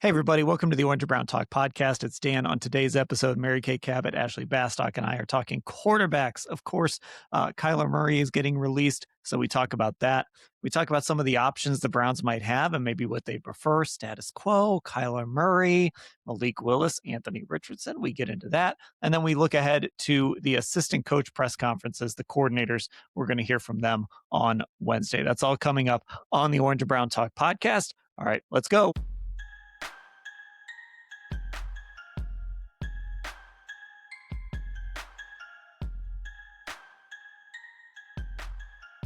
Hey, everybody. Welcome to the Orange and Brown Talk podcast. It's Dan. On today's episode, Mary Kay Cabot, Ashley Bastock, and I are talking quarterbacks. Of course, Kyler Murray is getting released, so we talk about that. We talk about some of the options the Browns might have and maybe what they prefer. Status quo, Kyler Murray, Malik Willis, Anthony Richardson. We get into that. And then we look ahead to the assistant coach press conferences, the coordinators. We're going to hear from them on Wednesday. That's all coming up on the Orange and Brown Talk podcast. All right, let's go.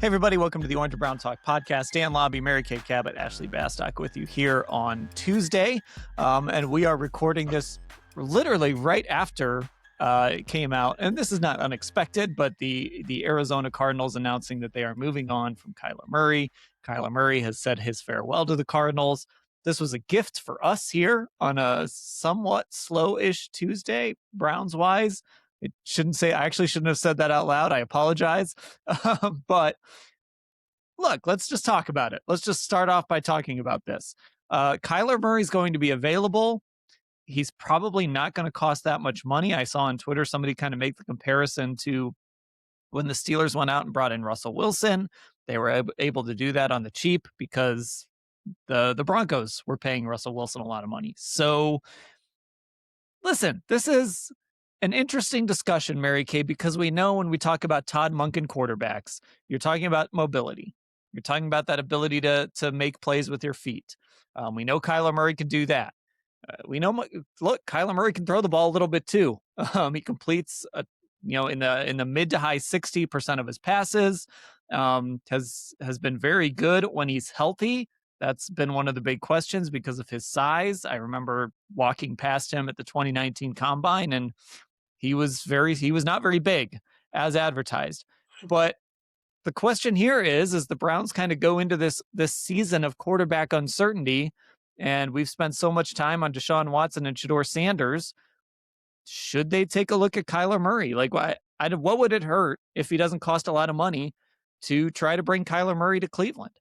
Hey, everybody. Welcome to the Orange and Brown Talk podcast. Dan Labbe, Mary Kay Cabot, Ashley Bastock with you here on Tuesday. And we are recording this literally right after it came out. And this is not unexpected, but the Arizona Cardinals announcing that they are moving on from Kyler Murray. Kyler Murray has said his farewell to the Cardinals. This was a gift for us here on a somewhat slow-ish Tuesday, Browns-wise. I actually shouldn't have said that out loud. I apologize. But look, let's just talk about it. Let's just start off by talking about this. Kyler Murray's going to be available. He's probably not going to cost that much money. I saw on Twitter somebody kind of make the comparison to when the Steelers went out and brought in Russell Wilson. They were able to do that on the cheap because the Broncos were paying Russell Wilson a lot of money. So listen, this is an interesting discussion, Mary Kay, because we know when we talk about Todd Monken quarterbacks, you're talking about mobility. You're talking about that ability to make plays with your feet. We know Kyler Murray can do that. We know, Kyler Murray can throw the ball a little bit too. He completes, in the mid to high 60% of his passes. Has been very good when he's healthy. That's been one of the big questions because of his size. I remember walking past him at the 2019 Combine, and he was not very big as advertised. But the question here is the Browns kind of go into this season of quarterback uncertainty, and we've spent so much time on Deshaun Watson and Shedeur Sanders. Should they take a look at Kyler Murray? Like, what would it hurt if he doesn't cost a lot of money to try to bring Kyler Murray to Cleveland?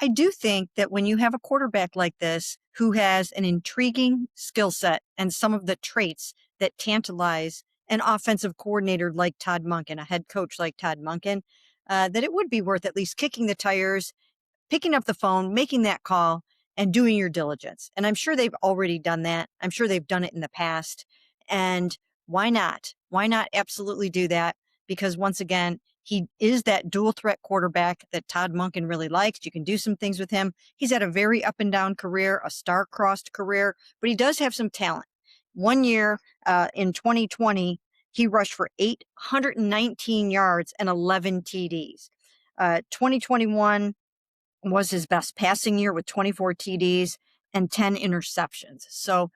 I do think that when you have a quarterback like this who has an intriguing skill set and some of the traits that tantalize an offensive coordinator like Todd Monken, a head coach like Todd Monken, that it would be worth at least kicking the tires, picking up the phone, making that call, and doing your diligence. And I'm sure they've already done that. I'm sure they've done it in the past. And why not? Why not absolutely do that? Because once again, he is that dual threat quarterback that Todd Monken really likes. You can do some things with him. He's had a very up and down career, a star-crossed career, but he does have some talent. One year in 2020, he rushed for 819 yards and 11 TDs. 2021 was his best passing year with 24 TDs and 10 interceptions. So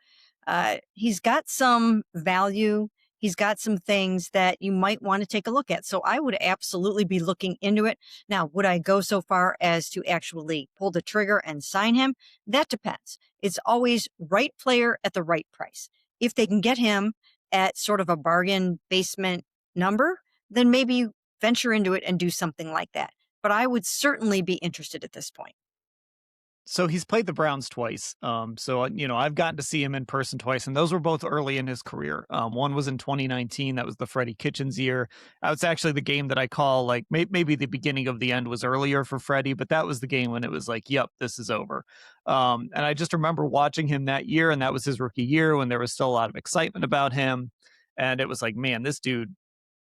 he's got some value. He's got some things that you might want to take a look at. So I would absolutely be looking into it. Now, would I go so far as to actually pull the trigger and sign him? That depends. It's always right player at the right price. If they can get him at sort of a bargain basement number, then maybe venture into it and do something like that. But I would certainly be interested at this point. So he's played the Browns twice. I've gotten to see him in person twice, and those were both early in his career. One was in 2019. That was the Freddie Kitchens year. It's actually the game that I call like maybe the beginning of the end was earlier for Freddie, but that was the game when it was like, yep, this is over. And I just remember watching him that year, and that was his rookie year when there was still a lot of excitement about him. And it was like, man, this dude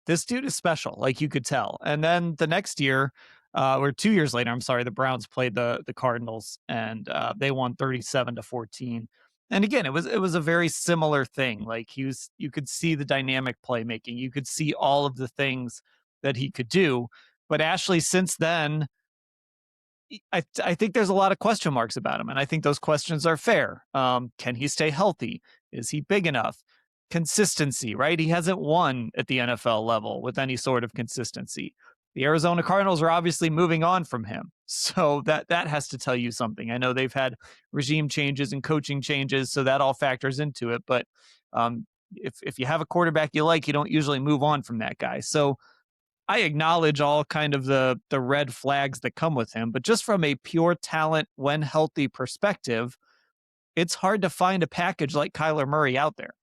is special. Like you could tell. And then the next year, or 2 years later, the Browns played the Cardinals, and they won 37-14. And again, it was a very similar thing. Like you could see the dynamic playmaking. You could see all of the things that he could do. But Ashley, since then, I think there's a lot of question marks about him, and I think those questions are fair. Can he stay healthy? Is he big enough? Consistency, right? He hasn't won at the NFL level with any sort of consistency. The Arizona Cardinals are obviously moving on from him. So that has to tell you something. I know they've had regime changes and coaching changes, so that all factors into it. But if you have a quarterback you like, you don't usually move on from that guy. So I acknowledge all kind of the red flags that come with him. But just from a pure talent, when healthy perspective, it's hard to find a package like Kyler Murray out there.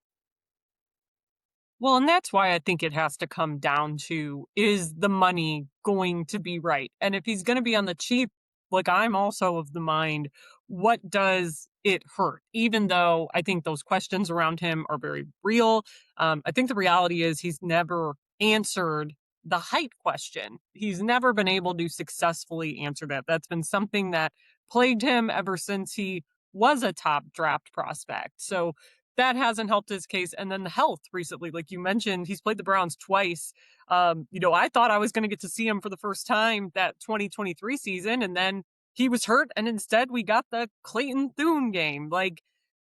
Well, and that's why I think it has to come down to, is the money going to be right? And if he's going to be on the cheap, like I'm also of the mind, what does it hurt? Even though I think those questions around him are very real. I think the reality is he's never answered the height question. He's never been able to successfully answer that. That's been something that plagued him ever since he was a top draft prospect. So that hasn't helped his case. And then the health recently, like you mentioned, he's played the Browns twice. I thought I was going to get to see him for the first time that 2023 season, and then he was hurt, and instead we got the Clayton Thune game. Like,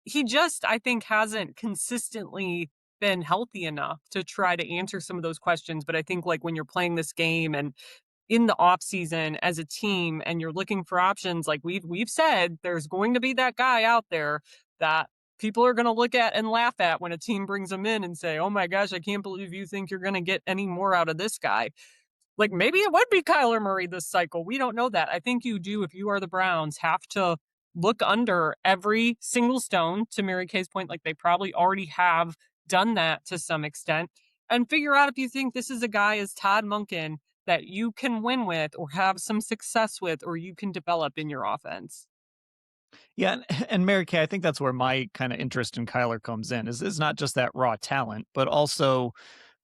he just, I think, hasn't consistently been healthy enough to try to answer some of those questions. But I think, like, when you're playing this game and in the off season as a team and you're looking for options, like we've said, there's going to be that guy out there that people are going to look at and laugh at when a team brings him in and say, "Oh my gosh, I can't believe you think you're going to get any more out of this guy." Like, maybe it would be Kyler Murray this cycle. We don't know that. I think you do, if you are the Browns, have to look under every single stone, to Mary Kay's point, like they probably already have done that to some extent, and figure out if you think this is a guy as Todd Monken that you can win with or have some success with or you can develop in your offense. Yeah, and Mary Kay, I think that's where my kind of interest in Kyler comes in. Is not just that raw talent, but also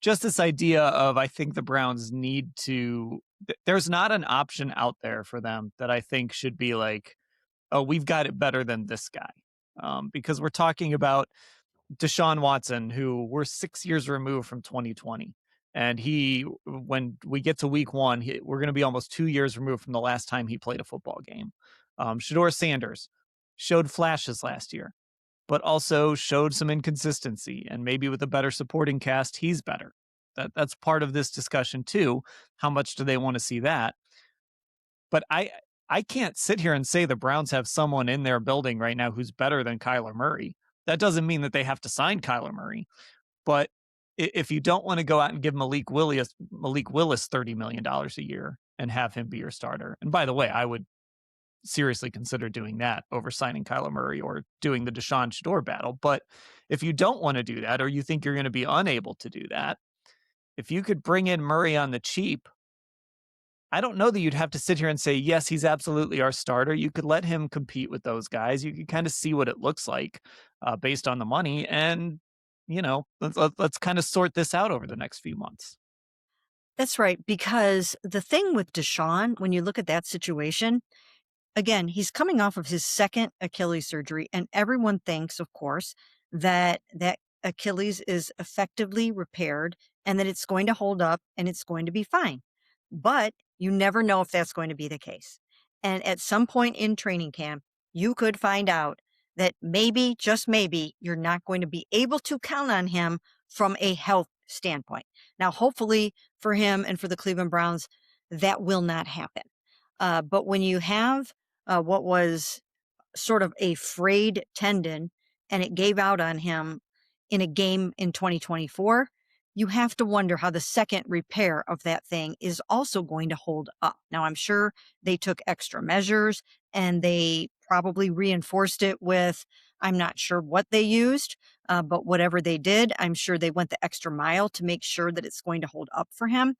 just this idea of, I think the Browns need to. There's not an option out there for them that I think should be like, oh, we've got it better than this guy, because we're talking about Deshaun Watson, who we're 6 years removed from 2020. And when we get to week one, we're going to be almost 2 years removed from the last time he played a football game. Shedeur Sanders showed flashes last year, but also showed some inconsistency. And maybe with a better supporting cast, he's better. That's part of this discussion too. How much do they want to see that? But I can't sit here and say the Browns have someone in their building right now who's better than Kyler Murray. That doesn't mean that they have to sign Kyler Murray. But if you don't want to go out and give Malik Willis $30 million a year and have him be your starter, and by the way, I would seriously consider doing that over signing Kyler Murray or doing the Deshaun Shedeur battle. But if you don't want to do that, or you think you're going to be unable to do that, if you could bring in Murray on the cheap, I don't know that you'd have to sit here and say, yes, he's absolutely our starter. You could let him compete with those guys. You could kind of see what it looks like based on the money. And, let's kind of sort this out over the next few months. That's right. Because the thing with Deshaun, when you look at that situation, again, he's coming off of his second Achilles surgery, and everyone thinks, of course, that that Achilles is effectively repaired and that it's going to hold up and it's going to be fine. But you never know if that's going to be the case. And at some point in training camp, you could find out that maybe, just maybe, you're not going to be able to count on him from a health standpoint. Now, hopefully for him and for the Cleveland Browns, that will not happen. But when you have what was sort of a frayed tendon and it gave out on him in a game in 2024, you have to wonder how the second repair of that thing is also going to hold up. Now, I'm sure they took extra measures and they probably reinforced it with, I'm not sure what they used, but whatever they did, I'm sure they went the extra mile to make sure that it's going to hold up for him.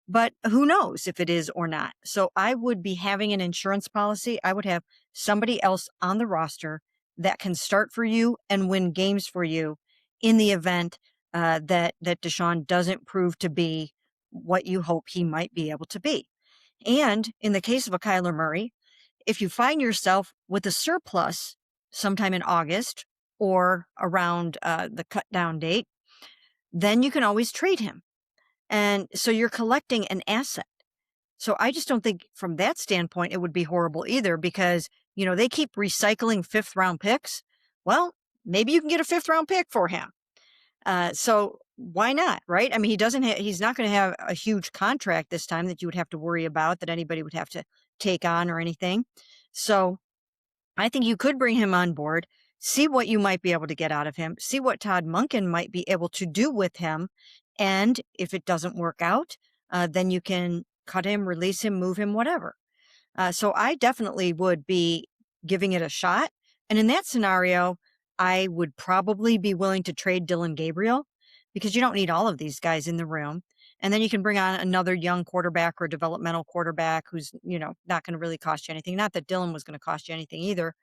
But who knows if it is or not. So I would be having an insurance policy. I would have somebody else on the roster that can start for you and win games for you in the event that Deshaun doesn't prove to be what you hope he might be able to be. And in the case of a Kyler Murray, if you find yourself with a surplus sometime in August or around the cut down date, then you can always trade him. And so you're collecting an asset. So I just don't think from that standpoint, it would be horrible either because, they keep recycling fifth round picks. Well, maybe you can get a fifth round pick for him. So why not? Right. I mean, he's not going to have a huge contract this time that you would have to worry about, that anybody would have to take on or anything. So I think you could bring him on board, see what you might be able to get out of him, see what Todd Monken might be able to do with him. And if it doesn't work out, then you can cut him, release him, move him, whatever. So I definitely would be giving it a shot And in that scenario, I would probably be willing to trade Dylan Gabriel because you don't need all of these guys in the room. And then you can bring on another young quarterback or developmental quarterback who's, not going to really cost you anything. Not that Dylan was going to cost you anything either.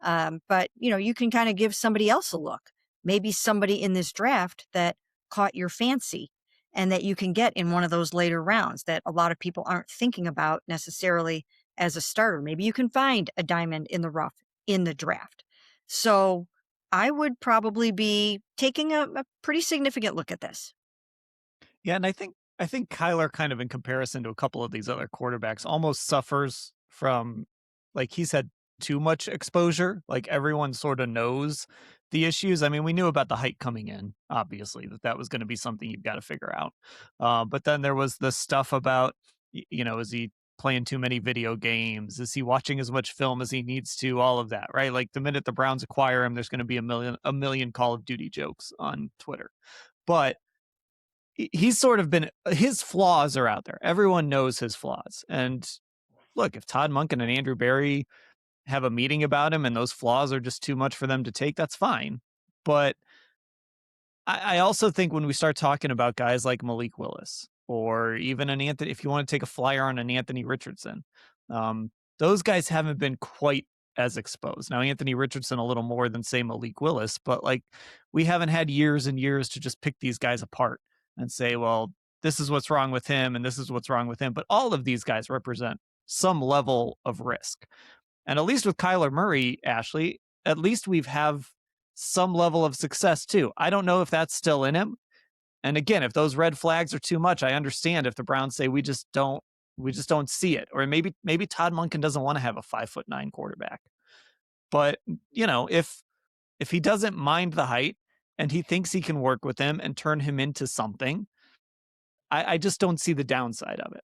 But, you can kind of give somebody else a look. Maybe somebody in this draft that caught your fancy and that you can get in one of those later rounds that a lot of people aren't thinking about necessarily as a starter. Maybe you can find a diamond in the rough in the draft. So I would probably be taking a pretty significant look at this. Yeah, and I think Kyler kind of in comparison to a couple of these other quarterbacks almost suffers from like he's had too much exposure. Like everyone sort of knows the issues. I mean, we knew about the height coming in, obviously, that was going to be something you've got to figure out. But then there was the stuff about, is he playing too many video games? Is he watching as much film as he needs to? All of that, right? Like the minute the Browns acquire him, there's going to be a million Call of Duty jokes on Twitter. But he's sort of been his flaws are out there. Everyone knows his flaws. And look, if Todd Monken and Andrew Berry have a meeting about him and those flaws are just too much for them to take, that's fine. But I also think when we start talking about guys like Malik Willis or even an Anthony, if you want to take a flyer on an Anthony Richardson, those guys haven't been quite as exposed. Now, Anthony Richardson a little more than say Malik Willis, but like we haven't had years and years to just pick these guys apart and say, well, this is what's wrong with him and this is what's wrong with him. But all of these guys represent some level of risk. And at least with Kyler Murray, Ashley, at least we've have some level of success too. I don't know if that's still in him. And again, if those red flags are too much, I understand if the Browns say we just don't see it. Or maybe Todd Monken doesn't want to have a 5'9" quarterback. But, if he doesn't mind the height and he thinks he can work with him and turn him into something, I just don't see the downside of it.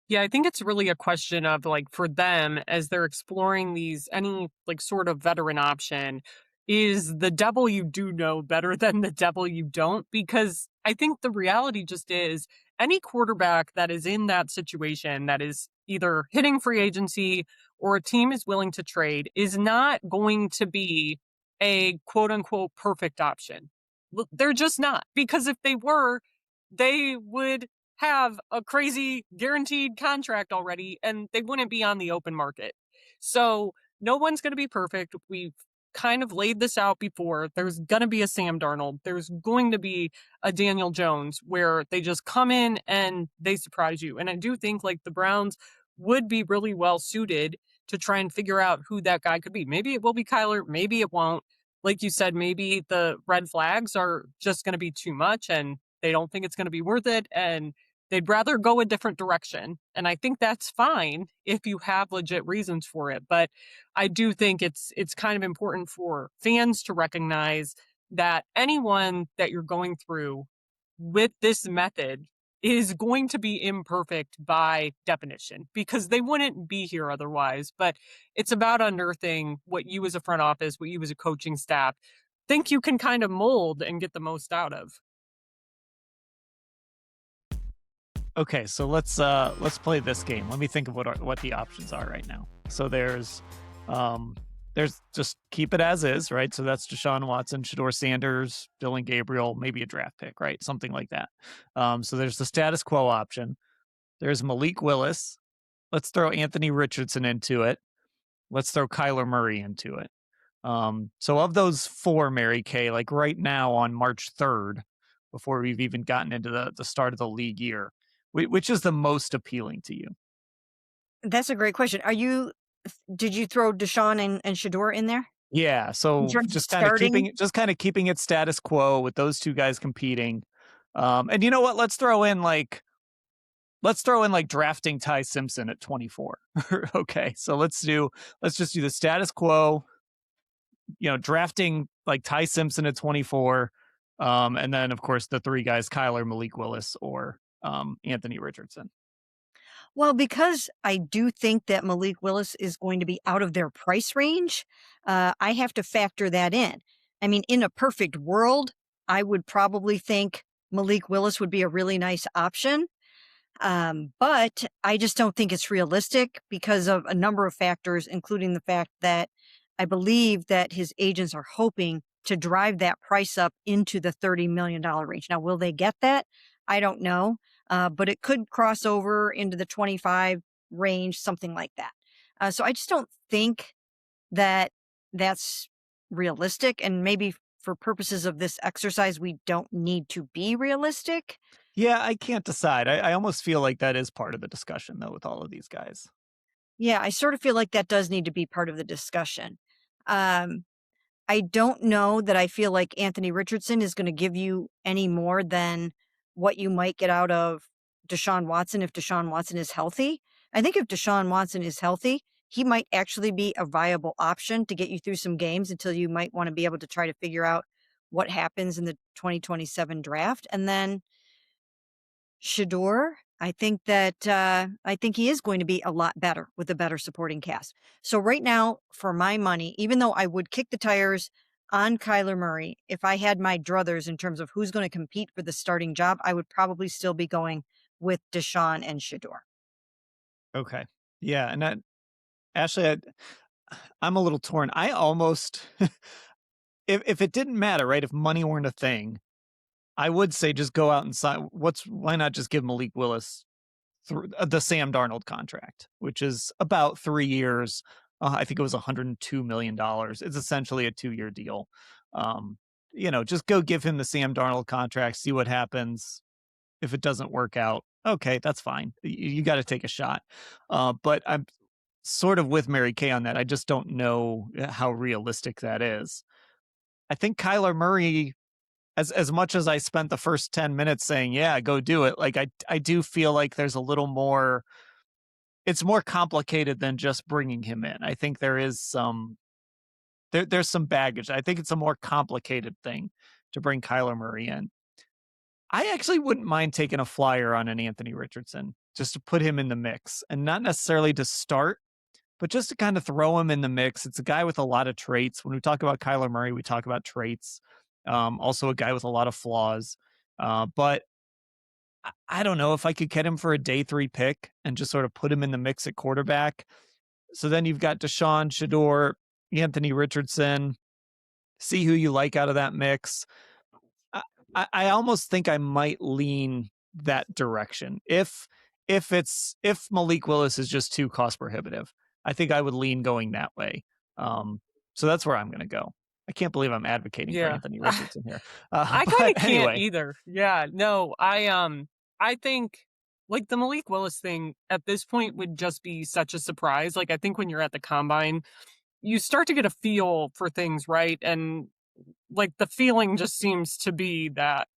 Yeah, I think it's really a question of like for them as they're exploring any like sort of veteran option, is the devil you do know better than the devil you don't? Because I think the reality just is any quarterback that is in that situation that is either hitting free agency or a team is willing to trade is not going to be a quote unquote perfect option. They're just not, because if they were, they would have a crazy guaranteed contract already and they wouldn't be on the open market. So no one's going to be perfect. We've kind of laid this out before. There's going to be a Sam Darnold. There's going to be a Daniel Jones where they just come in and they surprise you. And I do think like the Browns would be really well suited to try and figure out who that guy could be. Maybe it will be Kyler. Maybe it won't. Like you said, maybe the red flags are just going to be too much and they don't think it's going to be worth it. And they'd rather go a different direction. And I think that's fine if you have legit reasons for it. But I do think it's kind of important for fans to recognize that anyone that you're going through with this method is going to be imperfect by definition because they wouldn't be here otherwise. But it's about unearthing what you as a front office, what you as a coaching staff think you can kind of mold and get the most out of. Okay, so let's play this game. Let me think of what the options are right now. So there's just keep it as is, right? So that's Deshaun Watson, Shedeur Sanders, Dylan Gabriel, maybe a draft pick, right? Something like that. So there's the status quo option. There's Malik Willis. Let's throw Anthony Richardson into it. Let's throw Kyler Murray into it. So of those four, Mary Kay, like right now on March 3rd, before we've even gotten into the start of the league year, which is the most appealing to you? That's a great question. Did you throw Deshaun and Shedeur in there? Yeah. So just kind of keeping it status quo with those two guys competing. And you know what? Let's throw in like drafting Ty Simpson at 24. Okay. So let's just do the status quo, drafting like Ty Simpson at 24. And then of course the three guys, Kyler, Malik Willis, or Anthony Richardson. Well, because I do think that Malik Willis is going to be out of their price range, I have to factor that in. I mean, in a perfect world, I would probably think Malik Willis would be a really nice option. But I just don't think it's realistic because of a number of factors, including the fact that I believe that his agents are hoping to drive that price up into the $30 million range. Now, will they get that? I don't know, but it could cross over into the 25 range, something like that. So I just don't think that that's realistic. And maybe for purposes of this exercise, we don't need to be realistic. Yeah, I can't decide. I almost feel like that is part of the discussion, though, with all of these guys. Yeah, I sort of feel like that does need to be part of the discussion. Um, I don't know that I feel like Anthony Richardson is going to give you any more than what you might get out of Deshaun Watson if Deshaun Watson is healthy. I think if Deshaun Watson is healthy, he might actually be a viable option to get you through some games until you might want to be able to try to figure out what happens in the 2027 draft. And then Shedeur, I think he is going to be a lot better with a better supporting cast. So right now, for my money, even though I would kick the tires on Kyler Murray, if I had my druthers in terms of who's going to compete for the starting job, I would probably still be going with Deshaun and Shedeur. Okay. Yeah, and Ashley, I'm a little torn. I almost, if it didn't matter, right? If money weren't a thing, I would say just go out and sign. Why not just give Malik Willis the Sam Darnold contract, which is about 3 years. I think it was $102 million. It's essentially a 2-year deal. Just go give him the Sam Darnold contract, see what happens. If it doesn't work out, okay, that's fine. You got to take a shot. But I'm sort of with Mary Kay on that. I just don't know how realistic that is. I think Kyler Murray, as much as I spent the first 10 minutes saying, yeah, go do it, like I do feel like there's a little more, it's more complicated than just bringing him in. I think there is there's some baggage. I think it's a more complicated thing to bring Kyler Murray in. I actually wouldn't mind taking a flyer on an Anthony Richardson just to put him in the mix, and not necessarily to start, but just to kind of throw him in the mix. It's a guy with a lot of traits. When we talk about Kyler Murray, we talk about traits. Also a guy with a lot of flaws. But I don't know if I could get him for a day 3 pick and just sort of put him in the mix at quarterback. So then you've got Deshaun, Shedeur, Anthony Richardson. See who you like out of that mix. I almost think I might lean that direction. If Malik Willis is just too cost prohibitive, I think I would lean going that way. So that's where I'm going to go. I can't believe I'm advocating for Anthony Richardson here. I kind of can't anyway. either. Yeah, no, I think like the Malik Willis thing at this point would just be such a surprise. Like I think when you're at the combine, you start to get a feel for things, right? And like the feeling just seems to be that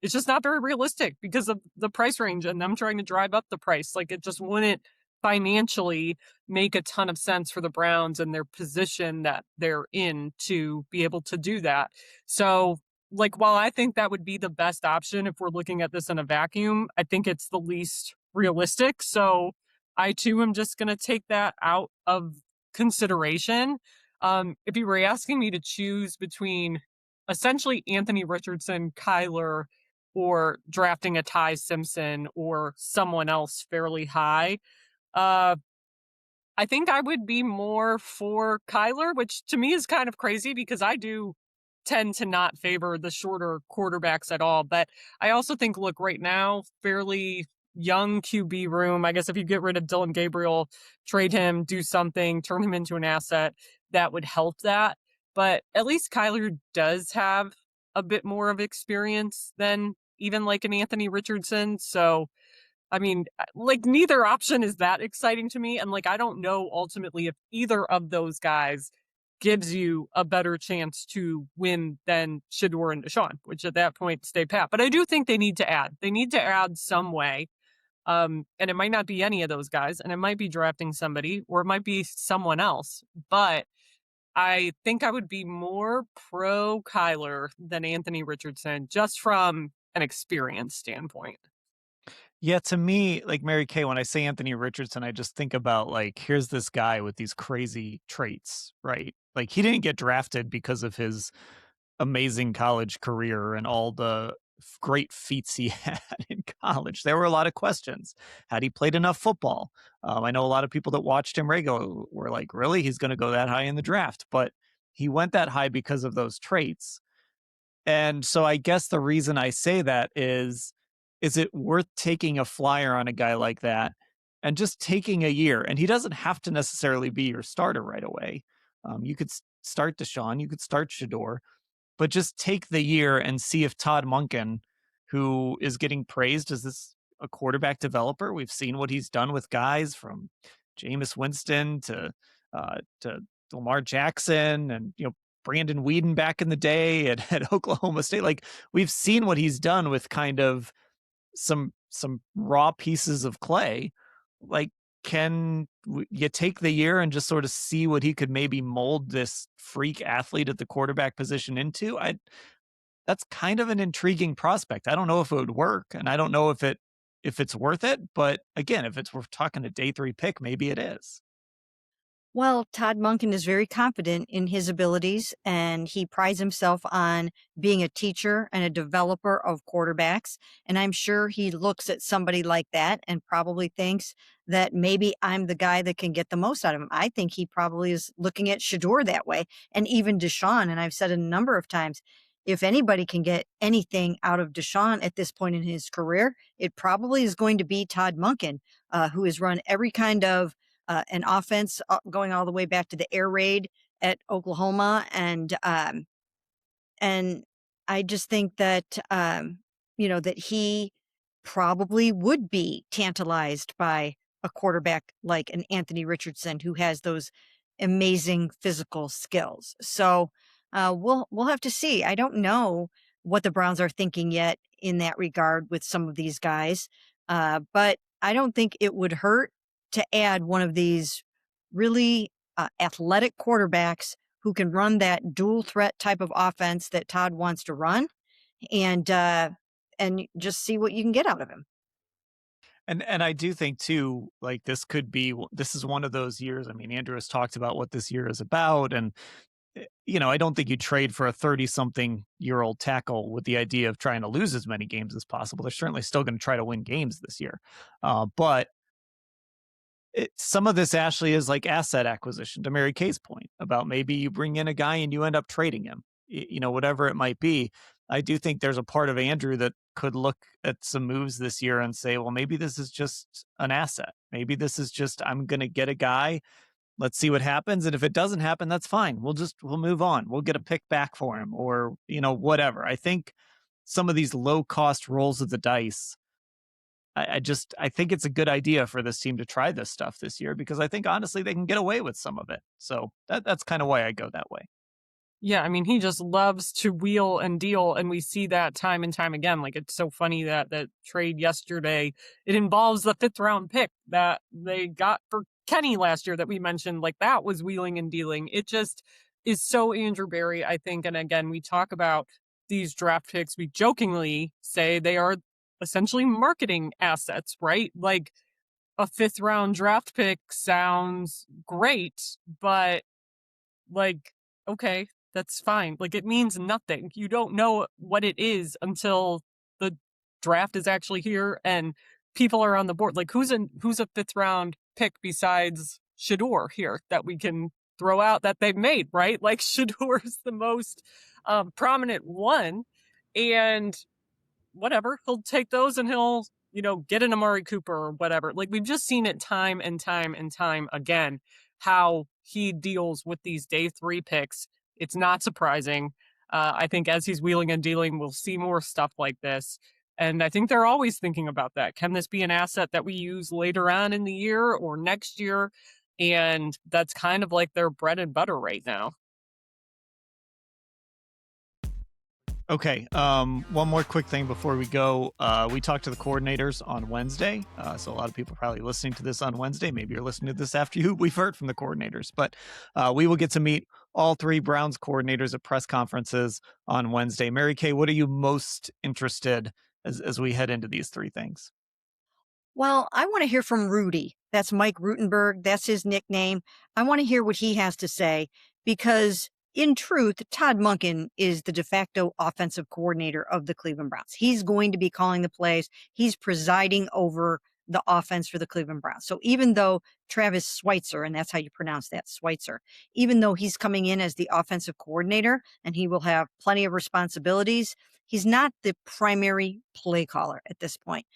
it's just not very realistic because of the price range and them trying to drive up the price. Like it just wouldn't financially make a ton of sense for the Browns and their position that they're in to be able to do that. So like, while I think that would be the best option if we're looking at this in a vacuum, I think it's the least realistic. So I too am just going to take that out of consideration. If you were asking me to choose between essentially Anthony Richardson, Kyler, or drafting a Ty Simpson or someone else fairly high, I think I would be more for Kyler, which to me is kind of crazy because I do tend to not favor the shorter quarterbacks at all. But I also think, look, right now, fairly young QB room. I guess if you get rid of Dylan Gabriel, trade him, do something, turn him into an asset, that would help that. But at least Kyler does have a bit more of experience than even like an Anthony Richardson. So, I mean, like neither option is that exciting to me. And like, I don't know ultimately if either of those guys gives you a better chance to win than Shedeur and Deshaun, which at that point stay pat. But I do think they need to add. They need to add some way. And it might not be any of those guys, and it might be drafting somebody, or it might be someone else. But I think I would be more pro Kyler than Anthony Richardson, just from an experience standpoint. Yeah, to me, like Mary Kay, when I say Anthony Richardson, I just think about like, here's this guy with these crazy traits, right? Like he didn't get drafted because of his amazing college career and all the great feats he had in college. There were a lot of questions. Had he played enough football? I know a lot of people that watched him regularly were like, really? He's going to go that high in the draft? But he went that high because of those traits. And so I guess the reason I say that is it worth taking a flyer on a guy like that and just taking a year? And he doesn't have to necessarily be your starter right away. You could start Deshaun, you could start Shedeur, but just take the year and see if Todd Monken, who is getting praised as a quarterback developer, we've seen what he's done with guys from Jameis Winston to Lamar Jackson and Brandon Weeden back in the day at Oklahoma State. Like, we've seen what he's done with kind of some raw pieces of clay. Like, can you take the year and just sort of see what he could maybe mold this freak athlete at the quarterback position into? That's kind of an intriguing prospect. I don't know if it would work, and I don't know if it's worth it. But again, if we're talking a day 3 pick, maybe it is. Well, Todd Monken is very confident in his abilities, and he prides himself on being a teacher and a developer of quarterbacks. And I'm sure he looks at somebody like that and probably thinks that maybe I'm the guy that can get the most out of him. I think he probably is looking at Shedeur that way, and even Deshaun. And I've said it a number of times, if anybody can get anything out of Deshaun at this point in his career, it probably is going to be Todd Monken, who has run every kind of an offense going all the way back to the air raid at Oklahoma. And I just think that, that he probably would be tantalized by a quarterback like an Anthony Richardson, who has those amazing physical skills. So we'll have to see. I don't know what the Browns are thinking yet in that regard with some of these guys. But I don't think it would hurt to add one of these really athletic quarterbacks who can run that dual threat type of offense that Todd wants to run, and just see what you can get out of him. And I do think too, like, this is one of those years. I mean, Andrew has talked about what this year is about, and I don't think you trade for a 30-something-year-old tackle with the idea of trying to lose as many games as possible. They're certainly still going to try to win games this year, but some of this, Ashley, is like asset acquisition, to Mary Kay's point about maybe you bring in a guy and you end up trading him, whatever it might be. I do think there's a part of Andrew that could look at some moves this year and say, well, maybe this is just an asset. Maybe this is just, I'm going to get a guy. Let's see what happens. And if it doesn't happen, that's fine. We'll move on. We'll get a pick back for him, or, whatever. I think some of these low cost rolls of the dice, I think it's a good idea for this team to try this stuff this year, because I think honestly they can get away with some of it. So that's kind of why I go that way. Yeah, I mean, he just loves to wheel and deal, and we see that time and time again. Like, it's so funny that trade yesterday, it involves the 5th round pick that they got for Kenny last year that we mentioned. Like, that was wheeling and dealing. It just is so Andrew Berry, I think. And again, we talk about these draft picks. We jokingly say they are essentially marketing assets, right? Like, a 5th round draft pick sounds great, but like, okay, that's fine. Like, it means nothing. You don't know what it is until the draft is actually here and people are on the board. Like, who's a 5th round pick besides Shedeur here that we can throw out that they've made, right? Like, Shedeur is the most prominent one, and whatever, he'll take those and he'll, get an Amari Cooper or whatever. Like, we've just seen it time and time and time again, how he deals with these day 3 picks. It's not surprising. I think as he's wheeling and dealing, we'll see more stuff like this. And I think they're always thinking about that. Can this be an asset that we use later on in the year or next year? And that's kind of like their bread and butter right now. Okay. One more quick thing before we go. We talked to the coordinators on Wednesday. So a lot of people are probably listening to this on Wednesday. Maybe you're listening to this after we've heard from the coordinators, but we will get to meet all 3 Browns coordinators at press conferences on Wednesday. Mary Kay, what are you most interested as we head into these 3 things? Well, I want to hear from Rudy. That's Mike Rutenberg. That's his nickname. I want to hear what he has to say, because in truth, Todd Monken is the de facto offensive coordinator of the Cleveland Browns. He's going to be calling the plays. He's presiding over the offense for the Cleveland Browns. So even though Travis Switzer, and that's how you pronounce that, Switzer, even though he's coming in as the offensive coordinator and he will have plenty of responsibilities, he's not the primary play caller at this point.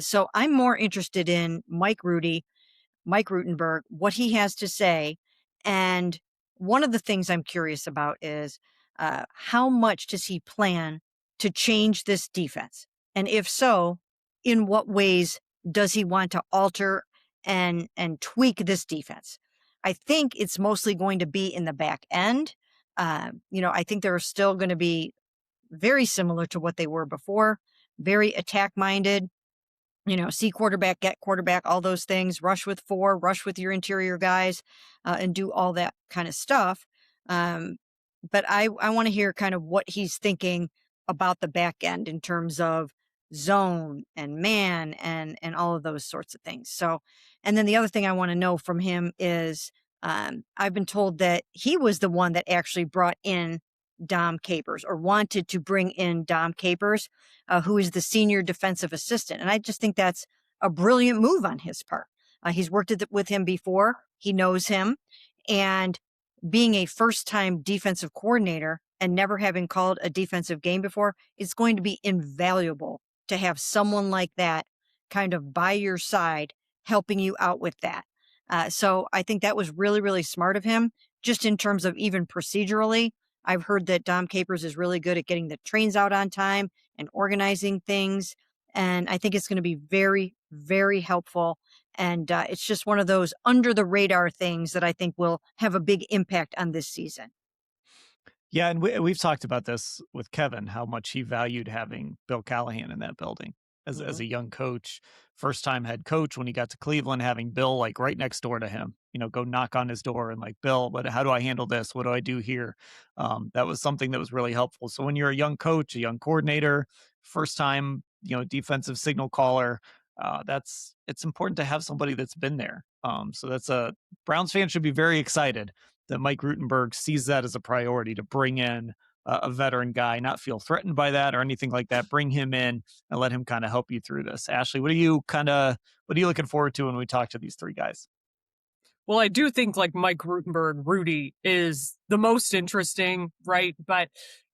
So I'm more interested in Mike Rutenberg, what he has to say. And one of the things I'm curious about is how much does he plan to change this defense? And if so, in what ways does he want to alter and tweak this defense? I think it's mostly going to be in the back end. I think they're still going to be very similar to what they were before, very attack minded, see quarterback, get quarterback, all those things, rush with 4, rush with your interior guys, and do all that kind of stuff. But I want to hear kind of what he's thinking about the back end in terms of zone and man and all of those sorts of things. So, and then the other thing I want to know from him is I've been told that he was the one that actually brought in Dom Capers, or wanted to bring in Dom Capers, who is the senior defensive assistant. And I just think that's a brilliant move on his part. He's worked with him before. He knows him. And being a first-time defensive coordinator and never having called a defensive game before, it's going to be invaluable to have someone like that kind of by your side helping you out with that. So I think that was really, really smart of him, just in terms of even procedurally. I've heard that Dom Capers is really good at getting the trains out on time and organizing things. And I think it's going to be very, very helpful. And it's just one of those under the radar things that I think will have a big impact on this season. Yeah, and we've talked about this with Kevin, how much he valued having Bill Callahan in that building as a young coach, first time head coach. When he got to Cleveland, having Bill like right next door to him, go knock on his door and like, Bill, how do I handle this? What do I do here? That was something that was really helpful. So when you're a young coach, a young coordinator, first time, defensive signal caller, it's important to have somebody that's been there. So Browns fans should be very excited that Mike Rutenberg sees that as a priority to bring in a veteran guy, not feel threatened by that or anything like that. Bring him in and let him kind of help you through this. Ashley, what are you looking forward to when we talk to these three guys? Well, I do think like Mike Rutenberg, Rudy, is the most interesting, right? But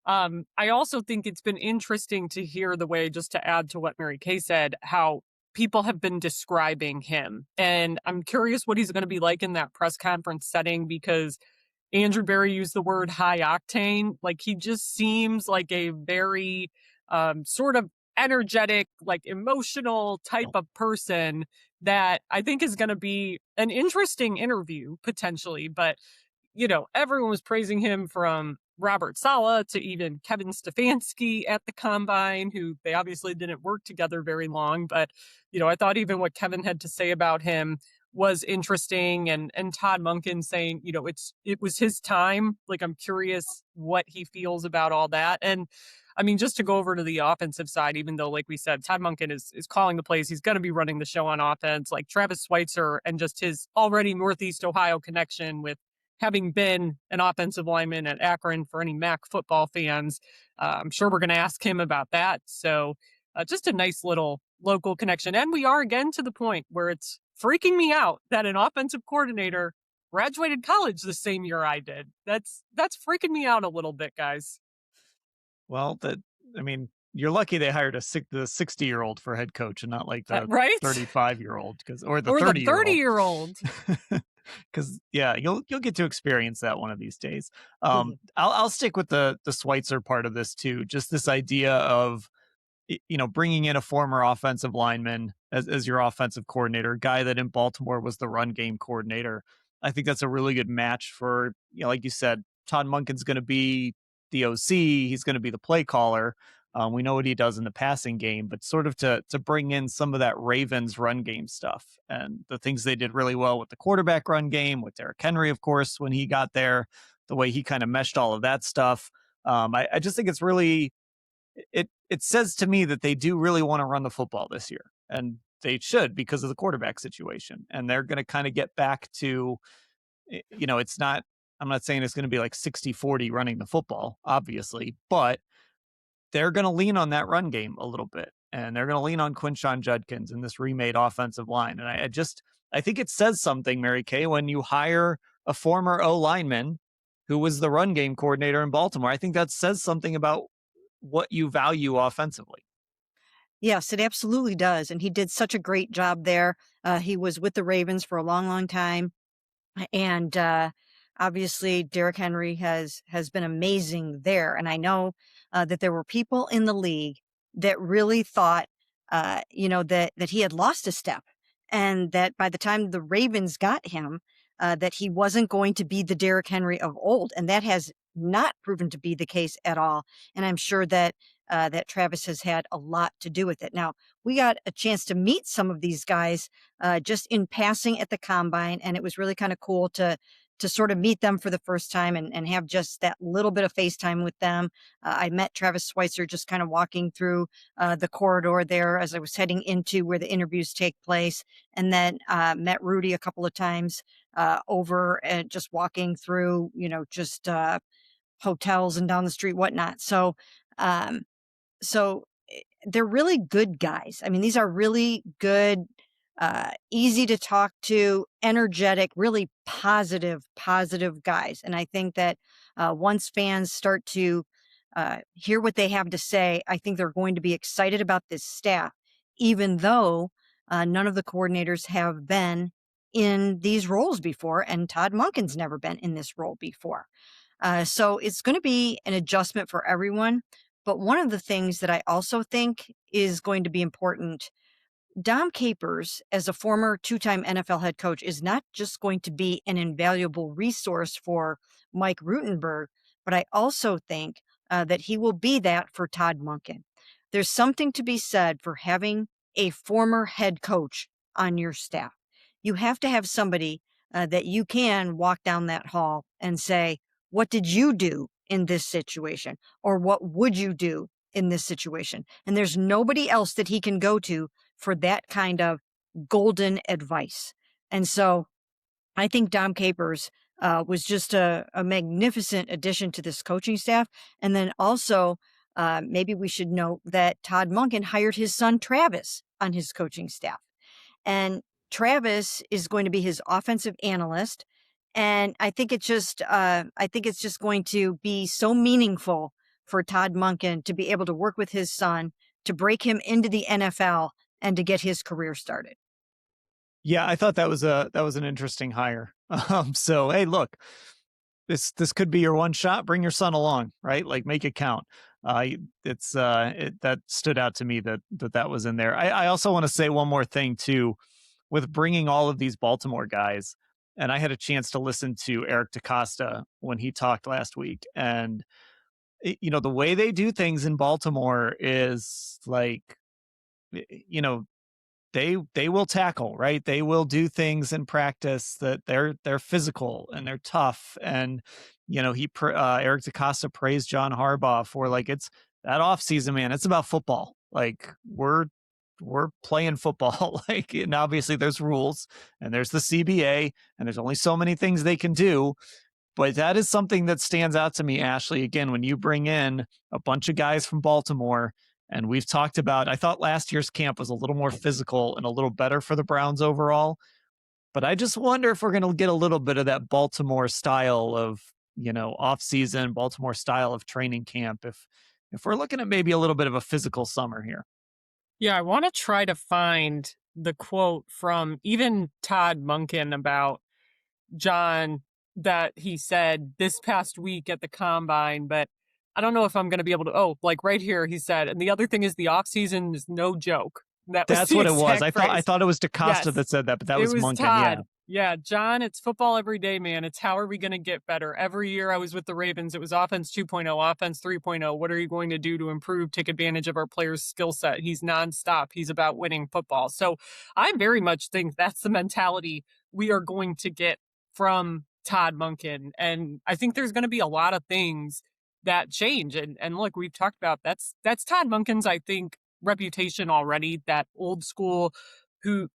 I also think it's been interesting to hear the way, just to add to what Mary Kay said, how people have been describing him. And I'm curious what he's going to be like in that press conference setting, because Andrew Berry used the word high octane. Like, he just seems like a very sort of energetic, like emotional type of person that I think is going to be an interesting interview potentially. But, everyone was praising him, from Robert Saleh to even Kevin Stefanski at the Combine, who they obviously didn't work together very long. But, I thought even what Kevin had to say about him was interesting. And Todd Monken saying, it was his time. Like, I'm curious what he feels about all that. And I mean, just to go over to the offensive side, even though, like we said, Todd Monken is calling the plays, he's going to be running the show on offense. Like, Travis Switzer and just his already Northeast Ohio connection with having been an offensive lineman at Akron, for any MAC football fans, I'm sure we're going to ask him about that. So just a nice little local connection. And we are again to the point where it's freaking me out that an offensive coordinator graduated college the same year I did. That's freaking me out a little bit, guys. Well, you're lucky they hired the 60-year-old for head coach and not like the right? 35-year-old, or the 30-year-old. Because yeah, you'll get to experience that one of these days. I'll stick with the Schweitzer part of this too. Just this idea of bringing in a former offensive lineman as your offensive coordinator, a guy that in Baltimore was the run game coordinator. I think that's a really good match for, like you said, Todd Monken's going to be the OC. He's going to be the play caller. We know what he does in the passing game, but sort of to bring in some of that Ravens run game stuff and the things they did really well with the quarterback run game, with Derrick Henry, of course, when he got there, the way he kind of meshed all of that stuff. I just think it's really, it says to me that they do really want to run the football this year, and they should, because of the quarterback situation. And they're going to kind of get back to, it's not I'm not saying it's going to be like 60-40 running the football, obviously, but they're going to lean on that run game a little bit. And they're going to lean on Quinshon Judkins and this remade offensive line. And I think it says something, Mary Kay, when you hire a former O lineman who was the run game coordinator in Baltimore. I think that says something about what you value offensively. Yes, it absolutely does. And he did such a great job there. He was with the Ravens for a long, long time. And obviously, Derrick Henry has been amazing there. And I know that there were people in the league that really thought, that he had lost a step, and that by the time the Ravens got him, that he wasn't going to be the Derrick Henry of old, and that has not proven to be the case at all. And I'm sure that that Travis has had a lot to do with it. Now, we got a chance to meet some of these guys just in passing at the combine. And it was really kind of cool to sort of meet them for the first time and have just that little bit of FaceTime with them. I met Travis Switzer just kind of walking through the corridor there as I was heading into where the interviews take place. And then met Rudy a couple of times over and just walking through, just hotels and down the street, whatnot. So they're really good guys. I mean, these are really good, easy to talk to, energetic, really positive guys. And I think that once fans start to hear what they have to say, I think they're going to be excited about this staff, even though none of the coordinators have been in these roles before, and Todd Monken's never been in this role before. So it's going to be an adjustment for everyone. But one of the things that I also think is going to be important, Dom Capers, as a former two-time NFL head coach, is not just going to be an invaluable resource for Mike Rutenberg, but I also think that he will be that for Todd Monken. There's something to be said for having a former head coach on your staff. You have to have somebody that you can walk down that hall and say, what did you do in this situation? Or what would you do in this situation? And there's nobody else that he can go to for that kind of golden advice. And so I think Dom Capers was just a magnificent addition to this coaching staff. And then also, maybe we should note that Todd Monken hired his son Travis on his coaching staff. And Travis is going to be his offensive analyst. And I think it's just going to be so meaningful for Todd Monken to be able to work with his son to break him into the NFL and to get his career started. Yeah, I thought that was an interesting hire. So hey, look, this could be your one shot. Bring your son along, right? Like make it count. That stood out to me that was in there. I also want to say one more thing too, with bringing all of these Baltimore guys. And I had a chance to listen to Eric DeCosta when he talked last week, and the way they do things in Baltimore is like, they will tackle, right? They will do things in practice that they're physical and they're tough. And Eric DeCosta praised John Harbaugh for like, it's that off season, man. It's about football. Like we're playing football. Like, and obviously there's rules and there's the CBA and there's only so many things they can do. But that is something that stands out to me, Ashley. Again, when you bring in a bunch of guys from Baltimore, and we've talked about, I thought last year's camp was a little more physical and a little better for the Browns overall. But I just wonder if we're going to get a little bit of that Baltimore style of, off season, Baltimore style of training camp. If we're looking at maybe a little bit of a physical summer here. Yeah, I want to try to find the quote from even Todd Monken about John that he said this past week at the combine, but I don't know if I'm going to be able to. Oh, like right here, he said, and the other thing is the offseason is no joke. That's what it was. I thought it was DeCosta that said that, but that was Monken. Todd. Yeah, John, it's football every day, man. It's how are we going to get better? Every year I was with the Ravens, it was offense 2.0, offense 3.0. What are you going to do to improve, take advantage of our players' skill set? He's nonstop. He's about winning football. So I very much think that's the mentality we are going to get from Todd Monken. And I think there's going to be a lot of things that change. And look, we've talked about that's Todd Monken's, I think, reputation already, that old school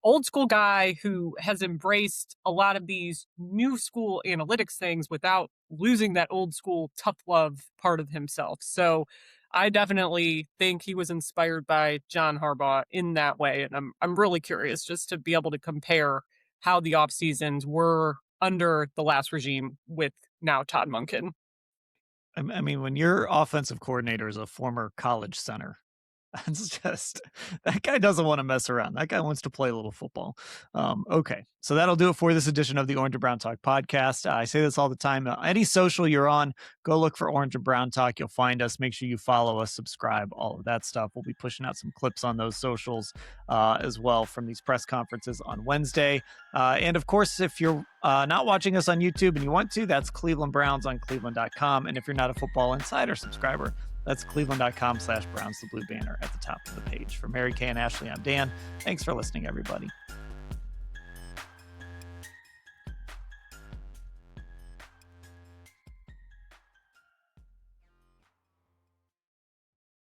old school guy who has embraced a lot of these new school analytics things without losing that old school tough love part of himself. So I definitely think he was inspired by John Harbaugh in that way. And I'm really curious just to be able to compare how the off seasons were under the last regime with now Todd Monken. I mean, when your offensive coordinator is a former college center, it's just that guy doesn't want to mess around. That guy wants to play a little football. Okay, so that'll do it for this edition of the Orange and Brown Talk podcast. I say this all the time. Any social you're on, go look for Orange and Brown Talk. You'll find us. Make sure you follow us, subscribe, all of that stuff. We'll be pushing out some clips on those socials as well from these press conferences on Wednesday. And of course, if you're not watching us on YouTube and you want to, that's Cleveland Browns on cleveland.com. And if you're not a Football Insider subscriber, that's cleveland.com/Browns, the blue banner at the top of the page. For Mary Kay and Ashley, I'm Dan. Thanks for listening, everybody.